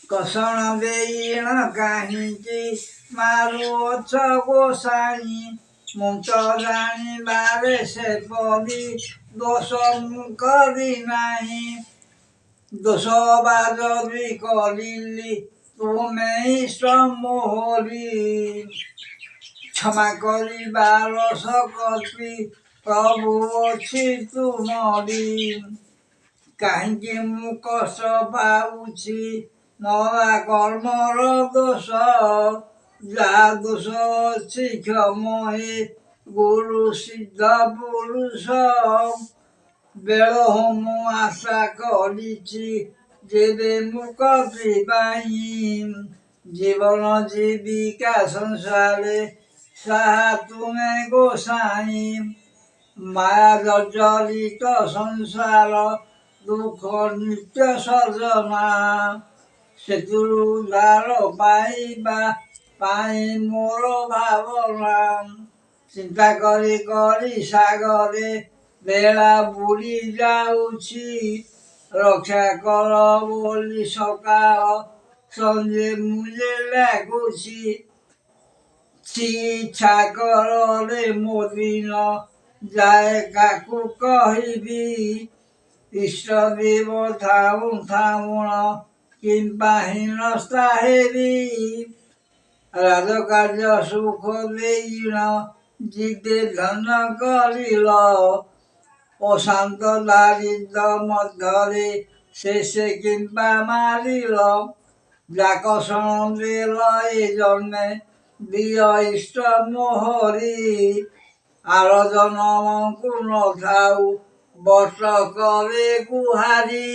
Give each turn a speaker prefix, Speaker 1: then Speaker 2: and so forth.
Speaker 1: କଷଣ ଦେଇଣ କାହିଁକି ମାରୁଅଛ ଗୋସାଇଁ ମୁଁ ତ ଜାଣିବାରେ ସେପରି ଦୋଷ ମୁଁ କରି ନାହିଁ ଦୋଷ ବା ଯଦି କରିଲି ତୁମେ ସମୋହରି क्षमा କରିବାର ଶକ୍ତି ପ୍ରଭୁ ଅଛି ତୁମରି କାହିଁକି ମୁଁ କଷ୍ଟ ପାଉଛି ନରା କର୍ମର ଦୋଷ ଯାହା ଦୋଷ ଅଛି କ୍ଷମ ହେ ଗୁରୁ ସିଦ୍ଧ ପୁରୁଷ ବେଳ ମୁଁ ଆଶା କରିଛି ଯେବେ ମୁକ୍ତି ପାଇଁ ଜୀବନ ଜୀବିକା ସଂସାରେ ସାହା ତୁମେ ଗୋସାଇଁ ମାୟା ଜର୍ଜରିତ ସଂସାର ଦୁଃଖ ନିତ୍ୟ ସର୍ଜନା ସେଥିରୁ ଉଦ୍ଧାର ପାଇବା ପାଇଁ ମୋର ଭାବନା ଚିନ୍ତା କରି କରି ସାଗରେ ବେଳା ବୁଡ଼ି ଯାଉଛି ରକ୍ଷା କର ବୋଲି ସକାଳ ସଞ୍ଜେ ମୁझे ଡାକୁଛି ଇଚ୍ଛା କରରେ ମୋ ଦିନ ଯାଏ କାକୁ କହିବି ଇଷ୍ଟ ଦେବତା ଥାଉଣ କିମ୍ବା ହୀନସ୍ତା ହେବି ରାଜକାର୍ଯ୍ୟ ସୁଖ ଦେଇଣ ଜିଦେ ଧନ କରିଲ ଅଶାନ୍ତ ଦାରିଦ୍ର ମଧ୍ୟରେ ଶେଷେ କିମ୍ବା ମାରିଲ ଯାକଷଣ ଦେଲ ଏ ଜନ୍ମେ ଦିଅ ଇଷ୍ଟ ମୋହରି ଆର ଜନମକୁ ନଥାଉ ବର୍ଷ କରେ ଗୁହାରି।